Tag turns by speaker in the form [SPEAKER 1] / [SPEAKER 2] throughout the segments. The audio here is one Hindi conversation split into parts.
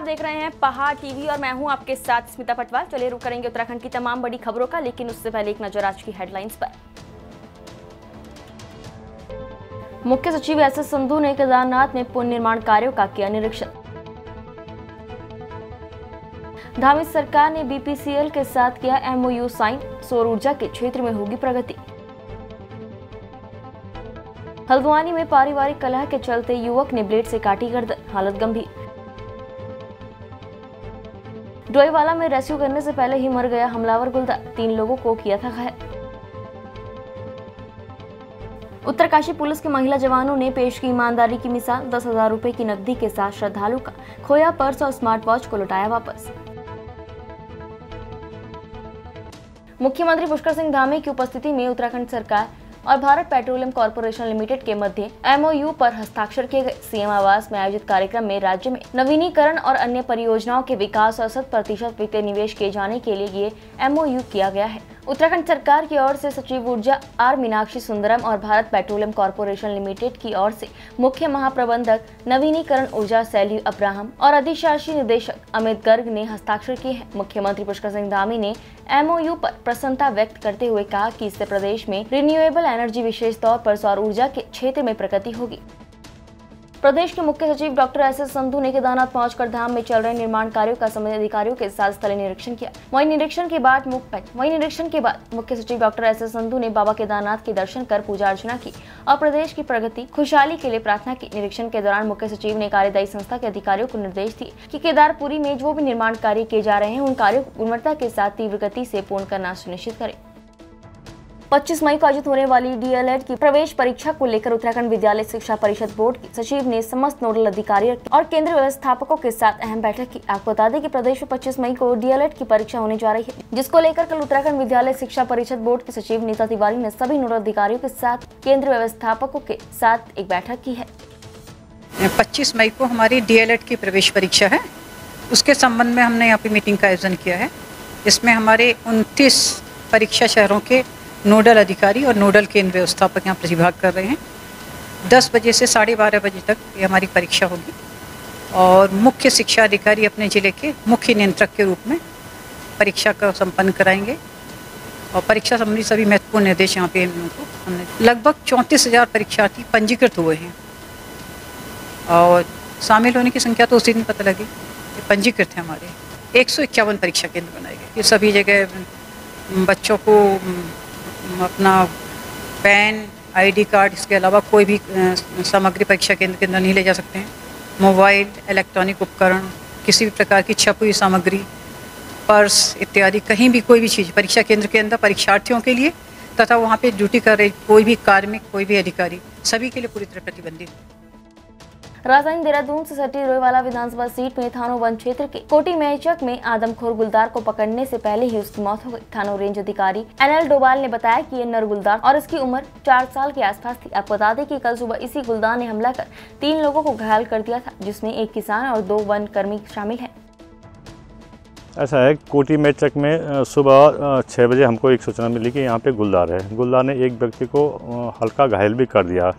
[SPEAKER 1] देख रहे हैं पहाड़ टीवी और मैं हूं आपके साथ स्मिता पटवाल। चलिए रुक करेंगे उत्तराखंड की तमाम बड़ी खबरों का, लेकिन उससे पहले एक नजर आज की हेडलाइंस पर। मुख्य सचिव एसएस संधू ने केदारनाथ में पुनः निर्माण कार्यों का किया निरीक्षण। धामी सरकार ने बीपीसीएल के साथ किया एमओयू साइन, सौर ऊर्जा के क्षेत्र में होगी प्रगति। हल्द्वानी में पारिवारिक कलह के चलते युवक ने ब्लेड से काटी गर्दन, हालत गंभीर। डोईवाला में रेस्क्यू करने से पहले ही मर गया हमलावर गुलदार, 3 लोगों को किया था घायल। उत्तरकाशी पुलिस के महिला जवानों ने पेश की ईमानदारी की मिसाल, 10,000 रुपए की नकदी के साथ श्रद्धालु का खोया पर्स और स्मार्ट वॉच को लौटाया वापस। मुख्यमंत्री पुष्कर सिंह धामी की उपस्थिति में उत्तराखंड सरकार और भारत पेट्रोलियम कॉर्पोरेशन लिमिटेड के मध्य एमओयू पर हस्ताक्षर किए गए। सीएम आवास में आयोजित कार्यक्रम में राज्य में नवीनीकरण और अन्य परियोजनाओं के विकास और 100% वित्तीय निवेश किए जाने के लिए ये एमओयू किया गया है। उत्तराखंड सरकार की ओर से सचिव ऊर्जा आर मीनाक्षी सुंदरम और भारत पेट्रोलियम कॉर्पोरेशन लिमिटेड की ओर से मुख्य महाप्रबंधक नवीनीकरण ऊर्जा सैली अब्राहम और अधिशासी निदेशक अमित गर्ग ने हस्ताक्षर किए हैं। मुख्यमंत्री पुष्कर सिंह धामी ने एमओयू पर प्रसन्नता व्यक्त करते हुए कहा कि इससे प्रदेश में रिन्यूएबल एनर्जी, विशेष तौर पर सौर ऊर्जा के क्षेत्र में प्रगति होगी। प्रदेश के मुख्य सचिव डॉक्टर एसएस संधू ने केदारनाथ पहुंचकर धाम में चल रहे निर्माण कार्यों का संबंधित अधिकारियों के साथ स्थलीय निरीक्षण किया। वहीं निरीक्षण के बाद मुख्य सचिव डॉक्टर एसएस संधू ने बाबा केदारनाथ के दर्शन कर पूजा अर्चना की और प्रदेश की प्रगति खुशहाली के लिए प्रार्थना की। निरीक्षण के दौरान मुख्य सचिव ने कार्यदायी संस्था के अधिकारियों को निर्देश दिए कि केदारपुरी में जो भी निर्माण कार्य किए जा रहे हैं उन कार्यों को गुणवत्ता के साथ तीव्र गति से पूर्ण करना सुनिश्चित करें। 25 मई को आयोजित होने वाली डीएलएड की प्रवेश परीक्षा को लेकर उत्तराखंड विद्यालय शिक्षा परिषद बोर्ड की सचिव ने समस्त नोडल अधिकारियों और केंद्रीय व्यवस्थापकों के साथ अहम बैठक की। आपको बता दें कि प्रदेश में 25 मई को डीएलएड की परीक्षा होने जा रही है, जिसको लेकर कल उत्तराखंड विद्यालय शिक्षा परिषद बोर्ड की सचिव नीता तिवारी ने सभी नोडल अधिकारियों के साथ केंद्रीय व्यवस्थापकों के साथ एक बैठक की है।
[SPEAKER 2] 25 मई को हमारी डीएलएड की प्रवेश परीक्षा है, उसके संबंध में हमने यहाँ पे मीटिंग का आयोजन किया है। इसमें हमारे 29 परीक्षा शहरों के नोडल अधिकारी और नोडल केंद्र व्यवस्थापक यहाँ प्रतिभाग कर रहे हैं। 10 बजे से 12:30 बजे तक ये हमारी परीक्षा होगी और मुख्य शिक्षा अधिकारी अपने जिले के मुख्य नियंत्रक के रूप में परीक्षा का संपन्न कराएंगे और परीक्षा संबंधी सभी महत्वपूर्ण निर्देश यहाँ पे हमने लगभग 34,000 परीक्षार्थी पंजीकृत हुए हैं और शामिल होने की संख्या तो उसी दिन पता लगी। ये पंजीकृत है हमारे 151 परीक्षा केंद्र बनाए गए। ये सभी जगह बच्चों को अपना पैन, आईडी कार्ड, इसके अलावा कोई भी सामग्री परीक्षा केंद्र के अंदर नहीं ले जा सकते हैं। मोबाइल, इलेक्ट्रॉनिक उपकरण, किसी भी प्रकार की छपी हुई सामग्री, पर्स इत्यादि कहीं भी कोई भी चीज़ परीक्षा केंद्र के अंदर परीक्षार्थियों के लिए तथा वहाँ पे ड्यूटी कर रहे कोई भी कार्मिक, कोई भी अधिकारी, सभी के लिए पूरी तरह प्रतिबंधित।
[SPEAKER 1] राजधानी देहरादून से सटी डोईवाला विधानसभा सीट में थानो वन क्षेत्र के कोटी मेचक में आदमखोर गुलदार को पकड़ने से पहले ही उसकी मौत हो गई। थानो रेंज अधिकारी एनएल डोभाल ने बताया कि ये नर गुलदार और इसकी उम्र 4 साल के आसपास थी। आपको बता दें कि कल सुबह इसी गुलदार ने हमला कर 3 लोगों को घायल कर दिया था, जिसमें एक किसान और 2 वन कर्मी शामिल है।
[SPEAKER 3] ऐसा है, कोटी मेचक में सुबह 6 बजे हमको एक सूचना मिली कि यहाँ पे गुलदार है। गुलदार ने एक व्यक्ति को हल्का घायल भी कर दिया,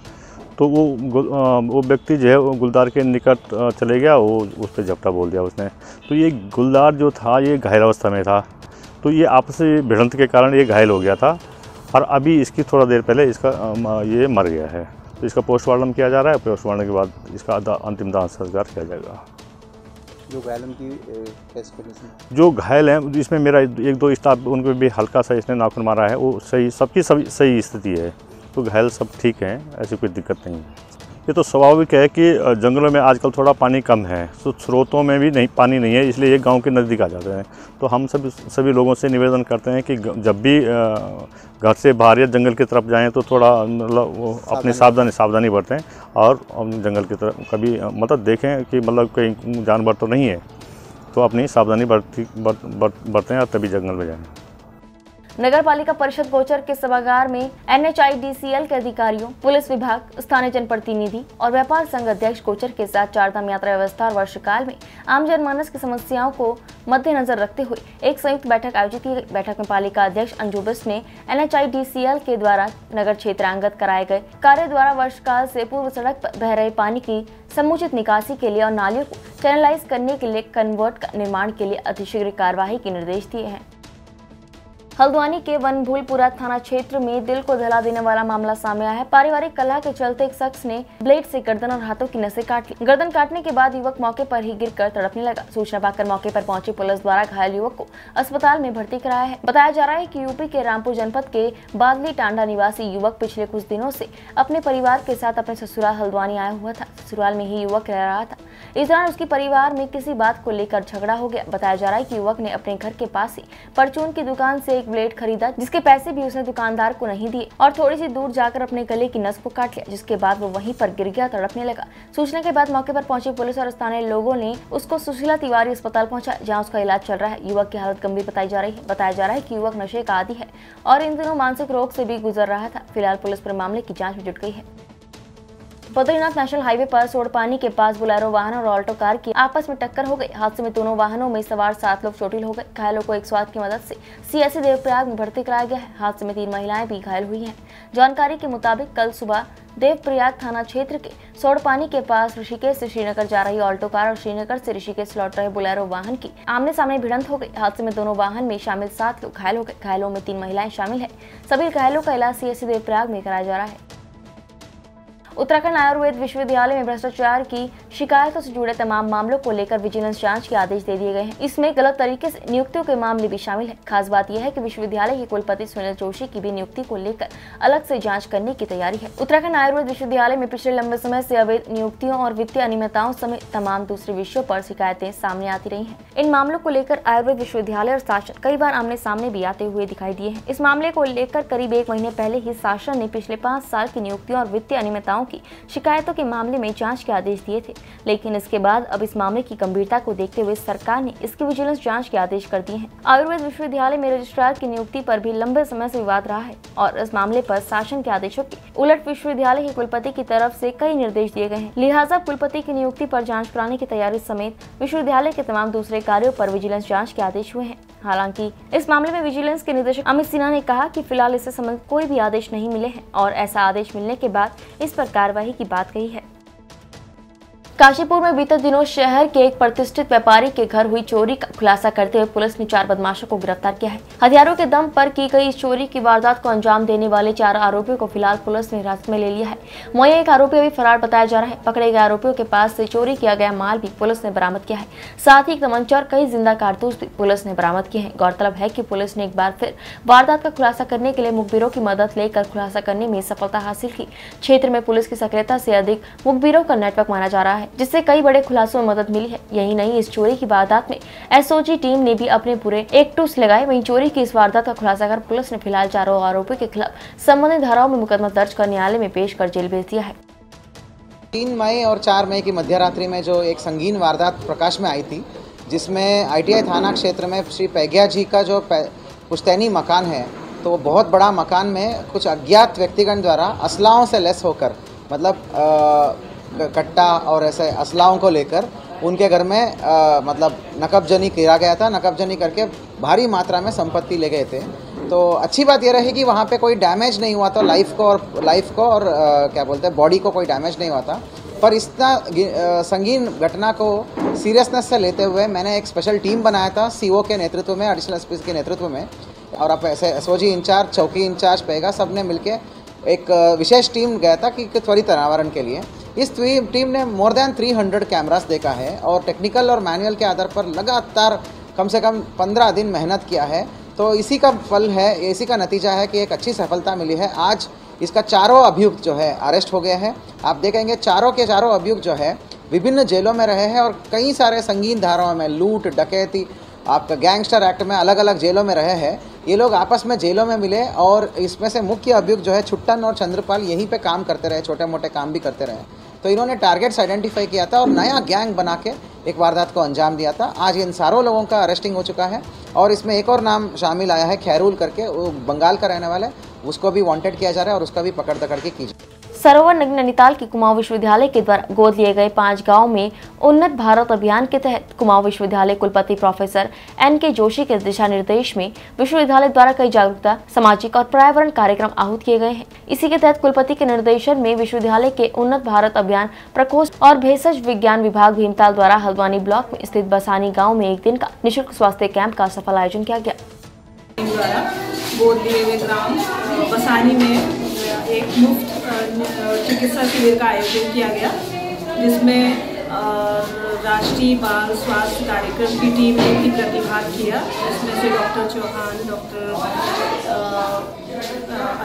[SPEAKER 3] तो वो व्यक्ति जो है वो गुलदार के निकट चले गया, वो उस पर झपटा बोल दिया उसने। तो ये गुलदार जो था ये घायल अवस्था में था, तो ये आपसी भिड़ंत के कारण ये घायल हो गया था और अभी इसकी थोड़ा देर पहले इसका ये मर गया है। तो इसका पोस्टमार्टम किया जा रहा है। पोस्टमार्टम के बाद इसका अंतिम दाह संस्कार किया जाएगा।
[SPEAKER 4] जो घायल उनकी कैसी कंडीशन? जो
[SPEAKER 3] घायल हैं इसमें मेरा 1-2 स्टाफ उनको भी हल्का सा इसने नाखून मारा है, वो सही, सबकी सही स्थिति है। तो घायल सब ठीक हैं, ऐसी कोई दिक्कत नहीं है। ये तो स्वाभाविक है कि जंगलों में आजकल थोड़ा पानी कम है, तो स्रोतों में भी पानी नहीं है, इसलिए ये गांव के नज़दीक आ जाते हैं। तो हम सभी लोगों से निवेदन करते हैं कि जब भी घर से बाहर या जंगल की तरफ जाएं तो थोड़ा मतलब अपनी सावधानी बरतें और जंगल की तरफ कभी मतलब देखें कि मतलब कहीं जानवर तो नहीं है, तो अपनी सावधानी बरतें और तभी जंगल में जाएँ।
[SPEAKER 1] नगर पालिका परिषद गोचर के सभागार में NHIDCL के अधिकारियों, पुलिस विभाग, स्थानीय जनप्रतिनिधि और व्यापार संघ अध्यक्ष गोचर के साथ चारधाम यात्रा व्यवस्था और वर्षकाल में आम जनमानस की समस्याओं को मद्देनजर रखते हुए एक संयुक्त बैठक आयोजित की गई। बैठक में पालिका अध्यक्ष अंजू बिष्ट ने NHIDCL के द्वारा नगर क्षेत्रांगत कराए गए कार्य द्वारा वर्षकाल से पूर्व सड़क पर बह रहे पानी की समुचित निकासी के लिए और नालियों को चैनलाइज करने के लिए कन्वर्ट का निर्माण के लिए अतिशीघ्र कार्यवाही के निर्देश दिए हैं। हल्द्वानी के वनभूलपुरा थाना क्षेत्र में दिल को दहला देने वाला मामला सामने आया है। पारिवारिक कलह के चलते एक शख्स ने ब्लेड से गर्दन और हाथों की नसें काट ली। गर्दन काटने के बाद युवक मौके पर ही गिरकर तड़पने लगा। सूचना पाकर मौके पर पहुंची पुलिस द्वारा घायल युवक को अस्पताल में भर्ती कराया है। बताया जा रहा है कि यूपी के रामपुर जनपद के बादली टांडा निवासी युवक पिछले कुछ दिनों से अपने परिवार के साथ अपने ससुराल हल्द्वानी आया हुआ था। ससुराल में ही युवक रह रहा था। इस दौरान उसके परिवार में किसी बात को लेकर झगड़ा हो गया। बताया जा रहा है कि युवक ने अपने घर के पास ही परचून की दुकान से एक ब्लेड खरीदा, जिसके पैसे भी उसने दुकानदार को नहीं दिए और थोड़ी सी दूर जाकर अपने गले की नस को काट लिया, जिसके बाद वो वहीं पर गिर गया, तड़पने लगा। सूचना के बाद मौके पर पहुंची पुलिस और स्थानीय लोगों ने उसको सुशीला तिवारी अस्पताल पहुंचाया, जहां उसका इलाज चल रहा है। युवक की हालत गंभीर बताई जा रही है। बताया जा रहा है कि युवक नशे का आदी है और इन दिनों मानसिक रोग से भी गुजर रहा था। फिलहाल पुलिस पर मामले की जाँच में जुट गई है। बद्रीनाथ नेशनल हाईवे पर सोडपानी के पास बोलेरो वाहन और ऑल्टो कार की आपस में टक्कर हो गई। हादसे में दोनों वाहनों में सवार 7 लोग चोटिल हो गए। घायलों को 108 की मदद से CSC देवप्रयाग में भर्ती कराया गया है। हादसे में 3 महिलाएं भी घायल हुई हैं। जानकारी के मुताबिक कल सुबह देवप्रयाग थाना क्षेत्र के सोडपानी के पास ऋषिकेश से श्रीनगर जा रही ऑल्टो कार और श्रीनगर से ऋषिकेश लौट रहे बोलेरो वाहन की आमने सामने भिड़ंत हो गई। हादसे में दोनों वाहन में शामिल 7 लोग घायल हो गए। घायलों में 3 महिलाएं शामिल है। सभी घायलों का इलाज CSC देवप्रयाग में कराया जा रहा है। उत्तराखंड आयुर्वेद विश्वविद्यालय में भ्रष्टाचार की शिकायतों से जुड़े तमाम मामलों को लेकर विजिलेंस जांच के आदेश दे दिए गए हैं। इसमें गलत तरीके से नियुक्तियों के मामले भी शामिल है। खास बात यह है कि विश्वविद्यालय के कुलपति सुनील जोशी की भी नियुक्ति को लेकर अलग से जांच करने की तैयारी है। उत्तराखंड आयुर्वेद विश्वविद्यालय में पिछले लंबे समय से अवैध नियुक्तियों और वित्तीय अनियमितताओं समेत तमाम दूसरे विषयों पर शिकायतें सामने आती रही है। इन मामलों को लेकर आयुर्वेद विश्वविद्यालय और शासन कई बार आमने सामने भी आते हुए दिखाई दिए हैं। इस मामले को लेकर करीब 1 महीने पहले ही शासन ने पिछले 5 साल की नियुक्तियों और वित्तीय अनियमितताओं की शिकायतों के मामले में जांच के आदेश दिए थे, लेकिन इसके बाद अब इस मामले की गंभीरता को देखते हुए सरकार ने इसकी विजिलेंस जांच के आदेश कर दिए हैं। आयुर्वेद विश्वविद्यालय में रजिस्ट्रार की नियुक्ति पर भी लंबे समय से विवाद रहा है और इस मामले पर शासन के आदेशों के उलट विश्वविद्यालय के कुलपति की तरफ से कई निर्देश दिए गए हैं। लिहाजा कुलपति की नियुक्ति पर जाँच कराने की तैयारी समेत विश्वविद्यालय के तमाम दूसरे कार्यों पर विजिलेंस जाँच के आदेश हुए हैं। हालांकि इस मामले में विजिलेंस के निदेशक अमित सिन्हा ने कहा कि फिलहाल इससे संबंधित कोई भी आदेश नहीं मिले हैं और ऐसा आदेश मिलने के बाद इस पर कार्रवाई की बात कही है। काशीपुर में बीते दिनों शहर के एक प्रतिष्ठित व्यापारी के घर हुई चोरी का खुलासा करते हुए पुलिस ने 4 बदमाशों को गिरफ्तार किया है। हथियारों के दम पर की गई इस चोरी की वारदात को अंजाम देने वाले 4 आरोपियों को फिलहाल पुलिस ने हिरासत में ले लिया है। वहीं एक आरोपी अभी फरार बताया जा रहा है। पकड़े गए आरोपियों के पास से चोरी किया गया माल भी पुलिस ने बरामद किया है। साथ ही एक तमंचा और कई जिंदा कारतूस भी पुलिस ने बरामद किए हैं। गौरतलब है कि पुलिस ने एक बार फिर वारदात का खुलासा करने के लिए मुखबिरों की मदद लेकर खुलासा करने में सफलता हासिल की। क्षेत्र में पुलिस की सक्रियता से अधिक मुखबिरों का नेटवर्क माना जा रहा है, जिससे कई बड़े खुलासों में मदद मिली है। यही नहीं, इस चोरी की वारदात में SOG टीम ने भी अपने पूरे एक्टूस लगाए। वहीं चोरी की इस वारदात का खुलासा कर पुलिस ने फिलहाल 4 आरोपियों के खिलाफ संबंधित धाराओं में मुकदमा दर्ज कर न्यायालय में पेश कर जेल भेज दिया है।
[SPEAKER 5] 3 मई और 4 मई की मध्यरात्रि में जो एक संगीन वारदात प्रकाश में आई थी, जिसमें ITI थाना क्षेत्र में श्री पैग्या जी का जो पुश्तैनी मकान है, तो बहुत बड़ा मकान में कुछ अज्ञात व्यक्तिगण द्वारा असलाहों से लैस होकर, मतलब कट्टा और ऐसे असलाहों को लेकर उनके घर में मतलब नकबजनी किया गया था। नकबजनी करके भारी मात्रा में संपत्ति ले गए थे। तो अच्छी बात यह रही कि वहाँ पे कोई डैमेज नहीं हुआ था, लाइफ को और क्या बोलते हैं बॉडी को कोई डैमेज नहीं हुआ था। पर इतना संगीन घटना को सीरियसनेस से लेते हुए मैंने एक स्पेशल टीम बनाया था CO के नेतृत्व में, एडिशनल SP के नेतृत्व में, और अब ऐसे SOG इंचार्ज, चौकी इंचार्ज पेगा, सब ने मिलके एक विशेष टीम गया था कि त्वरित निवारण के लिए। इस टीम ने मोर देन 300 कैमरास देखा है और टेक्निकल और मैनुअल के आधार पर लगातार कम से कम 15 दिन मेहनत किया है। तो इसी का फल है, इसी का नतीजा है कि एक अच्छी सफलता मिली है। आज इसका 4 अभियुक्त जो है अरेस्ट हो गए हैं। आप देखेंगे 4 के 4 अभियुक्त जो है विभिन्न जेलों में रहे हैं और कई सारे संगीन धाराओं में, लूट, डकैती, आपका गैंगस्टर एक्ट में अलग अलग जेलों में रहे हैं। ये लोग आपस में जेलों में मिले और इसमें से मुख्य अभियुक्त जो है छुट्टन और चंद्रपाल यहीं पे काम करते रहे, छोटे मोटे काम भी करते रहे। तो इन्होंने टारगेट्स आइडेंटिफाई किया था और नया गैंग बना के एक वारदात को अंजाम दिया था। आज इन सारों लोगों का अरेस्टिंग हो चुका है और इसमें एक और नाम शामिल आया है, खैरुल करके, वो बंगाल का रहने वाला है, उसको भी वांटेड किया जा रहा है और उसका भी पकड़ दकड़ के की जा रही है।
[SPEAKER 1] सरोवर नगर नैनीताल के कुमाऊं विश्वविद्यालय के द्वारा गोद लिए गए 5 गांव में उन्नत भारत अभियान के तहत कुमाऊं विश्वविद्यालय कुलपति प्रोफेसर NK जोशी के दिशा निर्देश में विश्वविद्यालय द्वारा कई जागरूकता, सामाजिक और पर्यावरण कार्यक्रम आहूत किए गए हैं। इसी के तहत कुलपति के निर्देशन में विश्वविद्यालय के उन्नत भारत अभियान प्रकोष्ठ और भेषज विज्ञान विभाग भीमताल द्वारा हल्द्वानी ब्लॉक में स्थित बसानी गाँव में एक दिन का निःशुल्क स्वास्थ्य कैंप का सफल आयोजन किया गया।
[SPEAKER 6] द्वारा गोद लिए हुए ग्राम बसानी में एक मुफ्त चिकित्सा शिविर का आयोजन किया गया, जिसमें राष्ट्रीय बाल स्वास्थ्य कार्यक्रम की टीम ने भी प्रतिभाग किया। इसमें से डॉक्टर चौहान, डॉक्टर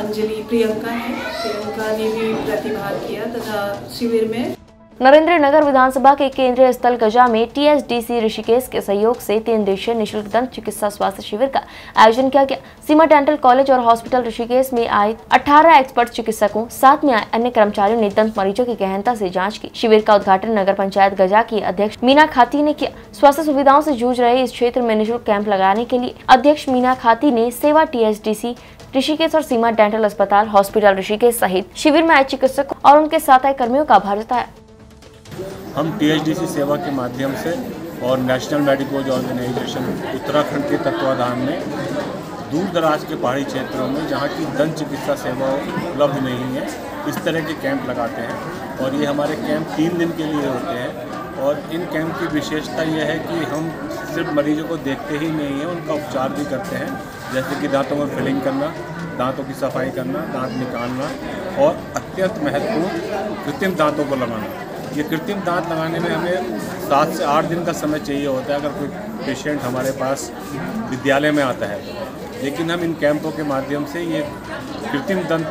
[SPEAKER 6] अंजलि, प्रियंका ने भी प्रतिभाग किया तथा शिविर में
[SPEAKER 1] नरेंद्र नगर विधानसभा के केंद्रीय स्थल गजा में TSDC ऋषिकेश के सहयोग से 3 दिवसीय निःशुल्क दंत चिकित्सा स्वास्थ्य शिविर का आयोजन किया गया। सीमा डेंटल कॉलेज और हॉस्पिटल ऋषिकेश में आए 18 एक्सपर्ट चिकित्सकों, साथ में आए अन्य कर्मचारियों ने दंत मरीजों की गहनता से जांच की। शिविर का उद्घाटन नगर पंचायत गजा की अध्यक्ष मीना खाती ने किया। स्वास्थ्य सुविधाओं से जूझ रहे इस क्षेत्र में निःशुल्क कैंप लगाने के लिए अध्यक्ष मीना खाती ने सेवा TSDC ऋषिकेश और सीमा डेंटल अस्पताल, हॉस्पिटल ऋषिकेश सहित शिविर में आए चिकित्सकों और उनके साथ आए कर्मियों का आभार जताया।
[SPEAKER 7] हम TSDC सेवा के माध्यम से और नेशनल मेडिकोज ऑर्गेनाइजेशन उत्तराखंड के तत्वाधान में दूर दराज के पहाड़ी क्षेत्रों में जहाँ की दंत चिकित्सा सेवा उपलब्ध नहीं है, इस तरह के कैंप लगाते हैं। और ये हमारे कैंप 3 दिन के लिए होते हैं और इन कैंप की विशेषता यह है कि हम सिर्फ मरीजों को देखते ही नहीं हैं, उनका उपचार भी करते हैं, जैसे कि दांतों में फिलिंग करना, दांतों की सफाई करना, दांत निकालना और अत्यंत महत्वपूर्ण कृत्रिम दांतों को लगाना। ये कृत्रिम दांत लगाने में हमें 7 से 8 दिन का समय चाहिए होता है अगर कोई पेशेंट हमारे पास विद्यालय में आता है, लेकिन हम इन कैंपों के माध्यम से ये कृत्रिम दंत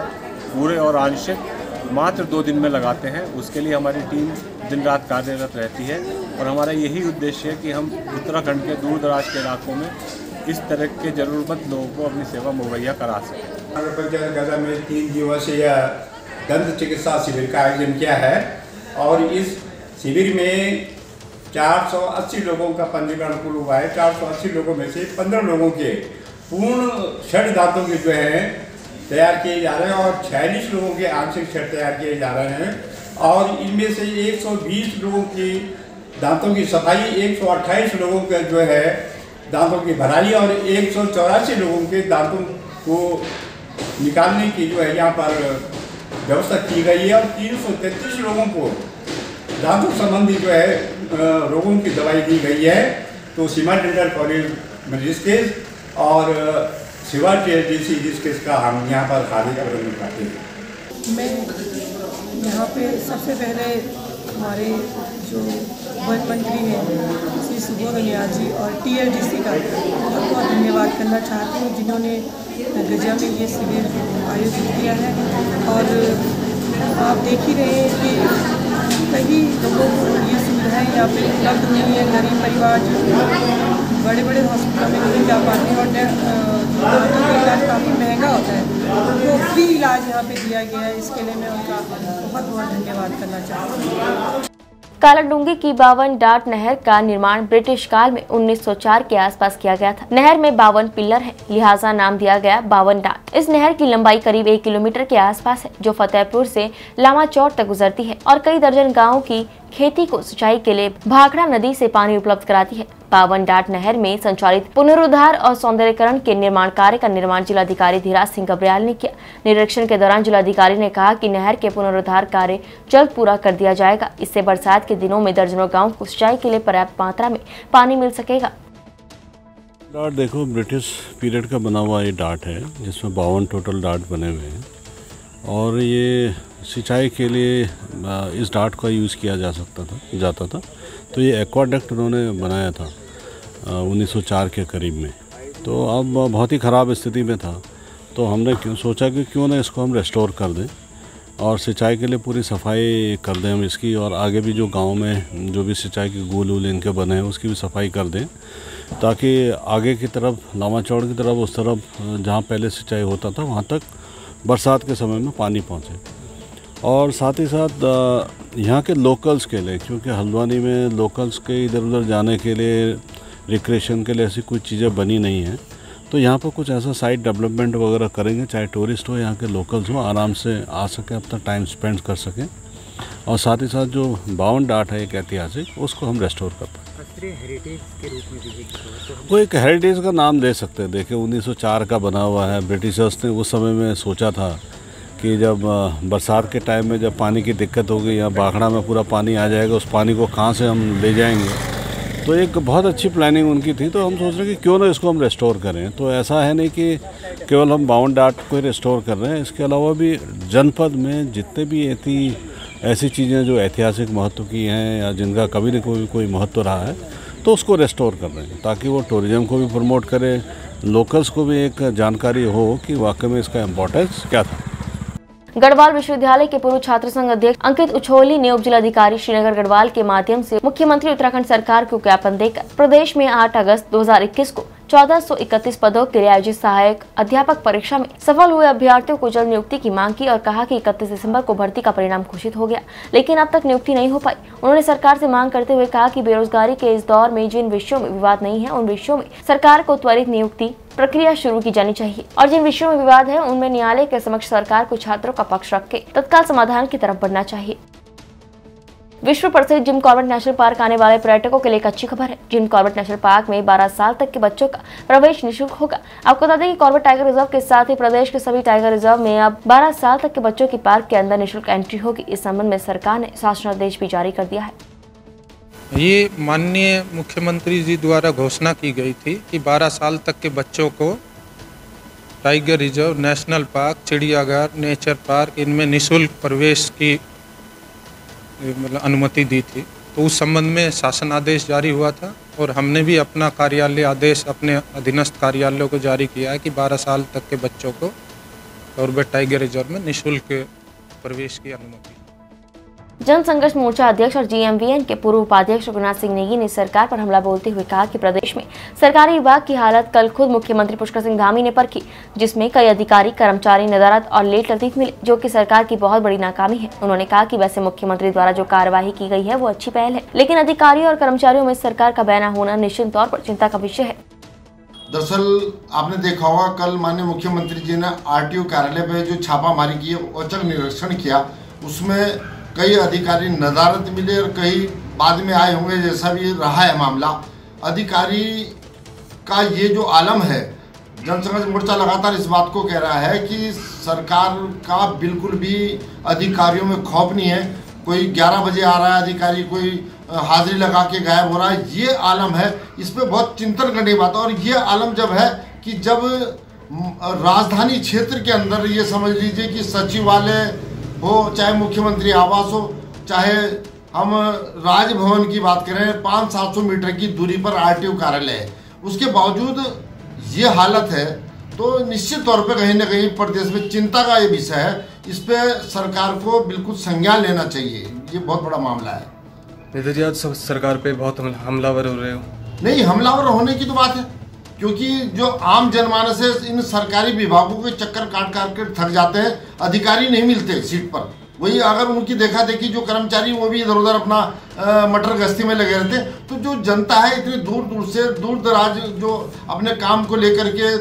[SPEAKER 7] पूरे और आंशिक मात्र 2 दिन में लगाते हैं। उसके लिए हमारी टीम दिन रात कार्यरत रहती है और हमारा यही उद्देश्य है कि हम उत्तराखंड के दूर दराज के इलाकों में इस तरह के ज़रूरतमंद लोगों को अपनी सेवा मुहैया करा सकें।
[SPEAKER 8] नगर पंचायत गजा में 3 दिवसीय दंत चिकित्सा शिविर का आयोजन किया है और इस शिविर में 480 लोगों का पंजीकरण कुल हुआ है। 480 लोगों में से 15 लोगों के पूर्ण षड दांतों के जो है तैयार किए जा रहे हैं और 46 लोगों के आंशिक षड तैयार किए जा रहे हैं और इनमें से 120 लोगों की दांतों की सफाई, 128 लोगों का जो है दांतों की भराई और 184 लोगों के दांतों को निकालने की जो है यहाँ पर व्यवस्था की गई है और 333 लोगों को दांतों संबंधी जो है रोगों की दवाई दी गई है। तो सीमा डेंटल कॉलेज में ऋषिकेश और सेवा TSDC ऋषिकेश का हम यहाँ पर कार्यक्रम करते हैं।
[SPEAKER 6] मैं यहाँ पे सबसे पहले हमारे जो वन मंत्री हैं श्री सुबोध उनियाल जी और TSDC का बहुत बहुत धन्यवाद करना चाहती हूँ, जिन्होंने गजा में ये शिविर आयोजित किया है। और आप देख ही रहे हैं कि कई लोगों को ये सुविधाएँ यहाँ पे उपलब्ध नहीं है। गरीब परिवार जो बड़े बड़े हॉस्पिटल में नहीं जा पाते और का इलाज काफ़ी महंगा होता है, तो फ्री इलाज यहाँ पे दिया गया है। इसके लिए मैं उनका बहुत बहुत धन्यवाद करना चाहती हूँ।
[SPEAKER 1] कालाडूंगी की 52 डाट नहर का निर्माण ब्रिटिश काल में 1904 के आसपास किया गया था। नहर में 52 पिलर हैं, लिहाजा नाम दिया गया 52 डाट। इस नहर की लंबाई करीब 1 किलोमीटर के आसपास है, जो फतेहपुर से लामाचौर तक गुजरती है और कई दर्जन गाँव की खेती को सिंचाई के लिए भाखड़ा नदी से पानी उपलब्ध कराती है। 52 डाट नहर में संचालित पुनरुद्धार और सौंदर्यीकरण के निर्माण कार्य का निर्माण जिलाधिकारी धीराज सिंह गब्रियाल ने किया। निरीक्षण के दौरान जिलाधिकारी ने कहा कि नहर के पुनरुद्धार कार्य जल्द पूरा कर दिया जाएगा। इससे बरसात के दिनों में दर्जनों गाँव को सिंचाई के लिए पर्याप्त मात्रा में पानी मिल सकेगा।
[SPEAKER 9] डाट देखो ब्रिटिश पीरियड का बना हुआ ये डाट है, जिसमें 52 टोटल डाट बने हुए हैं और ये सिंचाई के लिए इस डाट का यूज़ किया जाता था। तो ये एक्वाडक्ट उन्होंने बनाया था 1904 के करीब में। तो अब बहुत ही ख़राब स्थिति में था, तो हमने सोचा कि क्यों ना इसको हम रेस्टोर कर दें और सिंचाई के लिए पूरी सफाई कर दें हम इसकी, और आगे भी जो गांव में जो भी सिंचाई के गोल वूल इनके बने हैं उसकी भी सफाई कर दें, ताकि आगे की तरफ लामाचौड़ की तरफ उस तरफ जहाँ पहले सिंचाई होता था वहाँ तक बरसात के समय में पानी पहुँचे। और साथ ही साथ यहाँ के लोकल्स के लिए, क्योंकि हल्द्वानी में लोकल्स के इधर उधर जाने के लिए, रिक्रिएशन के लिए ऐसी कुछ चीज़ें बनी नहीं हैं, तो यहाँ पर कुछ ऐसा साइट डेवलपमेंट वगैरह करेंगे, चाहे टूरिस्ट हो, यहाँ के लोकल्स हो, आराम से आ सकें, अपना टाइम स्पेंड कर सकें, और साथ ही साथ जो 52 डाट है एक ऐतिहासिक, उसको हम रेस्टोर कर पाएँ।
[SPEAKER 4] हेरिटेज के रूप में भी
[SPEAKER 9] वो एक हेरिटेज का नाम दे सकते हैं। देखिए 1904 का बना हुआ है। ब्रिटिशर्स ने उस समय में सोचा था कि जब बरसात के टाइम में जब पानी की दिक्कत होगी, यहाँ बाखड़ा में पूरा पानी आ जाएगा, उस पानी को कहाँ से हम ले जाएंगे, तो एक बहुत अच्छी प्लानिंग उनकी थी। तो हम सोच रहे हैं कि क्यों ना इसको हम रेस्टोर करें। तो ऐसा है नहीं कि केवल हम 52 डाट को रेस्टोर कर रहे हैं, इसके अलावा भी जनपद में जितने भी ऐसी चीज़ें जो ऐतिहासिक महत्व की हैं या जिनका कभी न कोई महत्व रहा है, तो उसको रेस्टोर कर रहे हैं, ताकि वो टूरिज़्म को भी प्रमोट करे, लोकल्स को भी एक जानकारी हो कि वाकई में इसका इम्पोर्टेंस क्या था।
[SPEAKER 1] गढ़वाल विश्वविद्यालय के पूर्व छात्र संघ अध्यक्ष अंकित उछोली ने उप जिलाधिकारी श्रीनगर गढ़वाल के माध्यम से मुख्यमंत्री उत्तराखंड सरकार को ज्ञापन देकर प्रदेश में 8 अगस्त 2021 को 1431 पदों के लिए आयोजित सहायक अध्यापक परीक्षा में सफल हुए अभ्यर्थियों को जल्द नियुक्ति की मांग की और कहा कि 31 दिसंबर को भर्ती का परिणाम घोषित हो गया, लेकिन अब तक नियुक्ति नहीं हो पाई। उन्होंने सरकार से मांग करते हुए कहा कि बेरोजगारी के इस दौर में जिन विषयों में विवाद नहीं है, उन विषयों में सरकार को त्वरित नियुक्ति प्रक्रिया शुरू की जानी चाहिए, और जिन विषयों में विवाद है उनमें न्यायालय के समक्ष सरकार को छात्रों का पक्ष रख के तत्काल समाधान की तरफ बढ़ना चाहिए। विश्व प्रसिद्ध जिम कॉर्बेट नेशनल पार्क आने वाले पर्यटकों के लिए एक अच्छी खबर है। जिम कॉर्बेट नेशनल पार्क में 12 साल तक के बच्चों का प्रवेश निःशुल्क होगा। आपको बता दें कि कॉर्बेट टाइगर रिजर्व के साथ ही प्रदेश के सभी टाइगर रिजर्व में अब 12 साल तक के बच्चों की पार्क के अंदर निःशुल्क एंट्री होगी। इस संबंध में सरकार ने शासनादेश भी जारी कर दिया है।
[SPEAKER 10] ये माननीय मुख्यमंत्री जी द्वारा घोषणा की गई थी कि 12 साल तक के बच्चों को टाइगर रिजर्व, नेशनल पार्क, चिड़ियाघर, नेचर पार्क, इनमें निःशुल्क प्रवेश की मतलब अनुमति दी थी। तो उस संबंध में शासन आदेश जारी हुआ था और हमने भी अपना कार्यालय आदेश अपने अधीनस्थ कार्यालयों को जारी किया है कि 12 साल तक के बच्चों को कॉर्बेट टाइगर रिजर्व में निःशुल्क प्रवेश की अनुमति।
[SPEAKER 1] जन संघर्ष मोर्चा अध्यक्ष और GMVN के पूर्व उपाध्यक्ष रघुनाथ सिंह नेगी ने सरकार पर हमला बोलते हुए कहा कि प्रदेश में सरकारी विभाग की हालत कल खुद मुख्यमंत्री पुष्कर सिंह धामी ने परखी, जिसमें कई अधिकारी, कर्मचारी नदारद और लेट लतीफ मिले, जो कि सरकार की बहुत बड़ी नाकामी है। उन्होंने कहा कि वैसे मुख्यमंत्री द्वारा जो कार्यवाही की गई है वो अच्छी पहल है, लेकिन अधिकारियों और कर्मचारियों में सरकार का बयाना होना निश्चित तौर पर चिंता का विषय है।
[SPEAKER 11] दरअसल आपने देखा होगा कल माननीय मुख्यमंत्री जी ने RTO कार्यालय पे जो छापामारी की, औचक निरीक्षण किया, उसमें कई अधिकारी नदारद मिले और कई बाद में आए होंगे, जैसा भी रहा है मामला। अधिकारी का ये जो आलम है, जनसंघर्ष मोर्चा लगातार इस बात को कह रहा है कि सरकार का बिल्कुल भी अधिकारियों में खौफ नहीं है। कोई 11 बजे आ रहा है अधिकारी, कोई हाजिरी लगा के गायब हो रहा है, ये आलम है। इस पर बहुत चिंतन करने की बात है। और ये आलम जब है कि जब राजधानी क्षेत्र के अंदर ये समझ लीजिए कि सचिवालय हो, चाहे मुख्यमंत्री आवास हो, चाहे हम राजभवन की बात करें, 500-700 मीटर की दूरी पर RTO कार्यालय है, उसके बावजूद ये हालत है, तो निश्चित तौर पे कहीं ना कहीं प्रदेश में चिंता का ये विषय है। इस पे सरकार को बिल्कुल संज्ञान लेना चाहिए। ये बहुत बड़ा मामला है।
[SPEAKER 10] नेता जी, आज सरकार पे बहुत हमलावर हो रहे हो।
[SPEAKER 11] नहीं, हमलावर होने की तो बात है, क्योंकि जो आम जनमानस है इन सरकारी विभागों के चक्कर काट के थक जाते हैं, अधिकारी नहीं मिलते सीट पर। वही अगर उनकी देखा देखी जो कर्मचारी वो भी इधर उधर अपना मटर गश्ती में लगे रहते हैं, तो जो जनता है इतनी दूर दूर से, दूर दराज जो अपने काम को लेकर के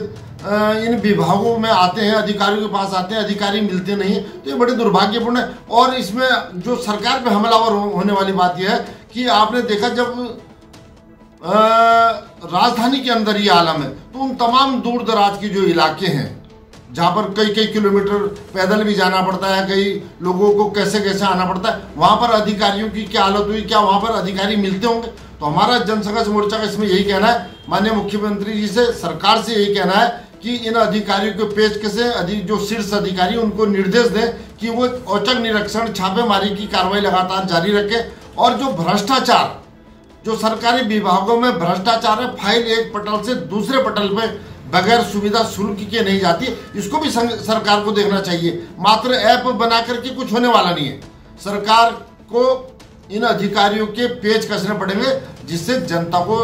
[SPEAKER 11] इन विभागों में आते हैं, अधिकारियों के पास आते हैं, अधिकारी मिलते नहीं, तो ये बड़े दुर्भाग्यपूर्ण है। और इसमें जो सरकार पे हमलावर होने वाली बात यह है कि आपने देखा जब राजधानी के अंदर ये आलम है, तो उन तमाम दूर दराज के जो इलाके हैं जहाँ पर कई किलोमीटर पैदल भी जाना पड़ता है, कई लोगों को कैसे आना पड़ता है, वहाँ पर अधिकारियों की क्या हालत हुई, क्या वहाँ पर अधिकारी मिलते होंगे? तो हमारा जनसंघर्ष मोर्चा का इसमें यही कहना है, माननीय मुख्यमंत्री जी से, सरकार से यही कहना है कि इन अधिकारियों के पेच कसे, जो शीर्ष अधिकारी उनको निर्देश दें कि वो औचक निरीक्षण, छापेमारी की कार्रवाई लगातार जारी रखें। और जो भ्रष्टाचार, जो सरकारी विभागों में भ्रष्टाचार है, फाइल एक पटल से दूसरे पटल पे बगैर सुविधा शुल्क के नहीं जाती, इसको भी सरकार को देखना चाहिए। मात्र ऐप बना करके कुछ होने वाला नहीं है। सरकार को इन अधिकारियों के पेच कसने पड़ेंगे, जिससे जनता को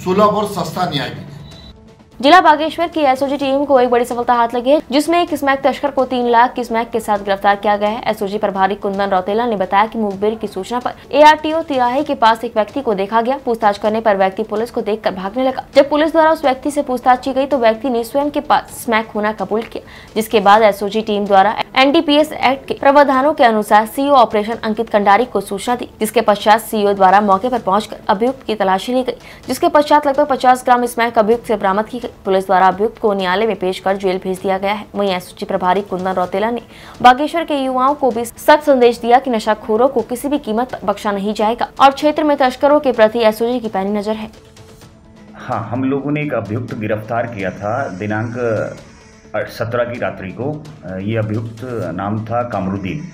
[SPEAKER 11] सुलभ और सस्ता न्याय मिले।
[SPEAKER 1] जिला बागेश्वर की एसओजी टीम को एक बड़ी सफलता हाथ लगी है, जिसमें एक स्मैक तस्कर को 3 लाख की स्मैक के साथ गिरफ्तार किया गया है। एसओजी प्रभारी कुंदन रौतेला ने बताया कि मुखबिर की सूचना पर ARTO तिराहे के पास एक व्यक्ति को देखा गया। पूछताछ करने पर व्यक्ति पुलिस को देखकर भागने लगा। जब पुलिस द्वारा उस व्यक्ति से पूछताछ की गई तो व्यक्ति ने स्वयं के पास स्मैक होना कबूल किया, जिसके बाद एसओजी टीम द्वारा NDPS एक्ट के प्रावधानों के अनुसार CO ऑपरेशन अंकित कंडारी को सूचना दी, जिसके पश्चात CO द्वारा मौके पर पहुंचकर अभियुक्त की तलाशी ली गई, जिसके पश्चात लगभग 50 ग्राम स्मैक अभियुक्त से बरामद की गई। पुलिस द्वारा अभियुक्त को न्यायालय में पेश कर जेल भेज दिया गया है। वहीं एसओजी प्रभारी कुंदन रौतेला ने बागेश्वर के युवाओं को भी सख्त संदेश दिया कि नशाखोरों को किसी भी कीमत पर बख्शा नहीं जाएगा और क्षेत्र में तस्करों के प्रति एसओजी की पैनी नजर है।
[SPEAKER 12] हाँ, हम लोगों ने एक अभियुक्त गिरफ्तार किया था दिनांक 17 की रात्रि को। ये अभियुक्त नाम था कामरुद्दीन,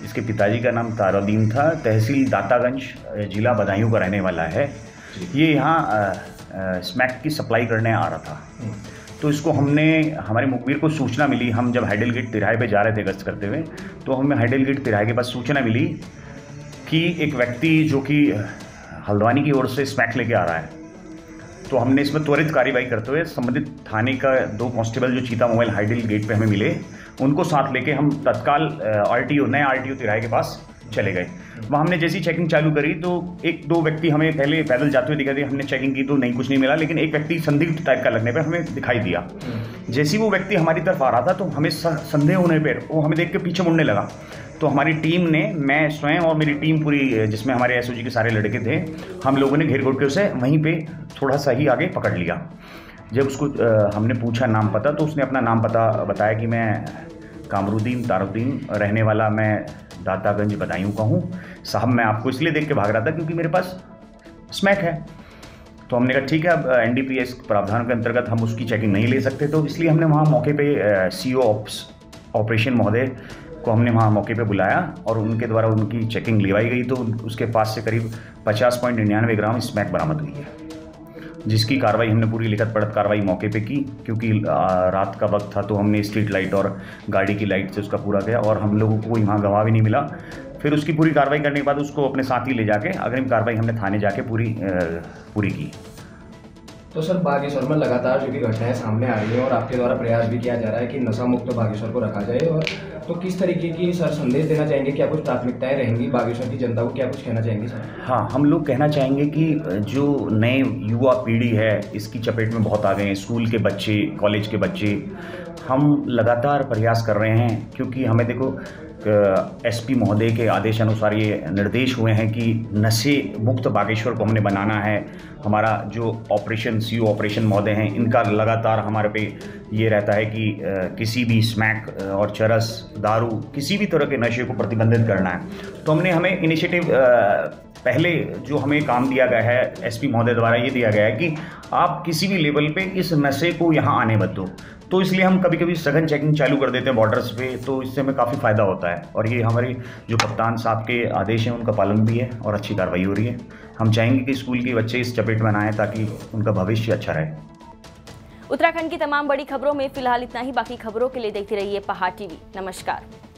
[SPEAKER 12] इसके पिताजी का नाम तारुद्दीन था, तहसील दातागंज, जिला बदायूं का रहने वाला है। ये यहाँ स्मैक की सप्लाई करने आ रहा था, तो इसको हमारे मुखबिर को सूचना मिली। हम जब हाइडल गेट तिराहे पे जा रहे थे गश्त करते हुए, तो हमें हाइडल गेट तिराहे के पास सूचना मिली कि एक व्यक्ति जो कि हल्द्वानी की ओर से स्मैक लेके आ रहा है। तो हमने इसमें त्वरित कार्रवाई करते हुए संबंधित थाने का 2 कांस्टेबल जो चीता मोबाइल हाइडल गेट पे हमें मिले, उनको साथ लेके हम तत्काल नए RTO तिराहे के पास चले गए। वहाँ हमने जैसी चेकिंग चालू करी तो 1-2 व्यक्ति हमें पहले पैदल जाते हुए दिखाई दिए। हमने चेकिंग की तो नहीं, कुछ नहीं मिला, लेकिन एक व्यक्ति संदिग्ध टाइप का लगने पर हमें दिखाई दिया। जैसे ही वो व्यक्ति हमारी तरफ आ रहा था तो हमें संदेह होने पर वो हमें देख के पीछे मुड़ने लगा। तो हमारी टीम ने, मैं स्वयं और मेरी टीम पूरी, जिसमें हमारे एसओजी के सारे लड़के थे, हम लोगों ने घेर घोट के उसे वहीं पे थोड़ा सा ही आगे पकड़ लिया। जब उसको हमने पूछा नाम पता, तो उसने अपना नाम पता बताया कि मैं कामरुद्दीन तारुद्दीन, रहने वाला मैं दातागंज बदायूं का हूँ। साहब, मैं आपको इसलिए देख के भाग रहा था क्योंकि मेरे पास स्मैक है। तो हमने कहा ठीक है, अब NDPS प्रावधान के अंतर्गत हम उसकी चेकिंग नहीं ले सकते, तो इसलिए हमने वहाँ मौके पे CO ऑपरेशन महोदय को हमने वहाँ मौके पे बुलाया और उनके द्वारा उनकी चेकिंग लिवाई गई। तो उसके पास से करीब 50.99 ग्राम स्मैक बरामद हुई है, जिसकी कार्रवाई हमने पूरी लिखित पढ़त कार्रवाई मौके पे की, क्योंकि रात का वक्त था। तो हमने स्ट्रीट लाइट और गाड़ी की लाइट से उसका पूरा किया और हम लोगों को यहाँ गवाह भी नहीं मिला। फिर उसकी पूरी कार्रवाई करने के बाद उसको अपने साथ ही ले जाके अग्रिम कार्रवाई हमने थाने जाके पूरी की।
[SPEAKER 13] तो सर, बागेश्वर में लगातार जो कि घटनाएं सामने आ रही हैं और आपके द्वारा प्रयास भी किया जा रहा है कि नशा मुक्त बागेश्वर को रखा जाए, और तो किस तरीके की सर संदेश देना चाहेंगे? क्या कुछ प्राथमिकताएं रहेंगी बागेश्वर की जनता को, क्या कुछ कहना चाहेंगे सर?
[SPEAKER 12] हाँ, हम लोग कहना चाहेंगे कि जो नए युवा पीढ़ी है इसकी चपेट में बहुत आ गए हैं। स्कूल के बच्चे, कॉलेज के बच्चे, हम लगातार प्रयास कर रहे हैं, क्योंकि हमें देखो SP महोदय के आदेश अनुसार ये निर्देश हुए हैं कि नशे मुक्त बागेश्वर को हमने बनाना है। हमारा जो CO ऑपरेशन महोदय हैं, इनका लगातार हमारे पे ये रहता है कि किसी भी स्मैक और चरस, दारू, किसी भी तरह के नशे को प्रतिबंधित करना है। तो हमें इनिशिएटिव पहले जो हमें काम दिया गया है SP महोदय द्वारा, ये दिया गया है कि आप किसी भी लेवल पे इस नशे को यहाँ आने मत दो। तो इसलिए हम कभी कभी सघन चेकिंग चालू कर देते हैं बॉर्डर्स पे, तो इससे हमें काफ़ी फ़ायदा होता है। और ये हमारे जो कप्तान साहब के आदेश हैं उनका पालन भी है और अच्छी कार्रवाई हो रही है। हम चाहेंगे कि स्कूल के बच्चे इस चपेट में ना आए ताकि उनका भविष्य अच्छा रहे।
[SPEAKER 1] उत्तराखंड की तमाम बड़ी खबरों में फिलहाल इतना ही। बाकी खबरों के लिए देखते रहिए पहाड़ TV। नमस्कार।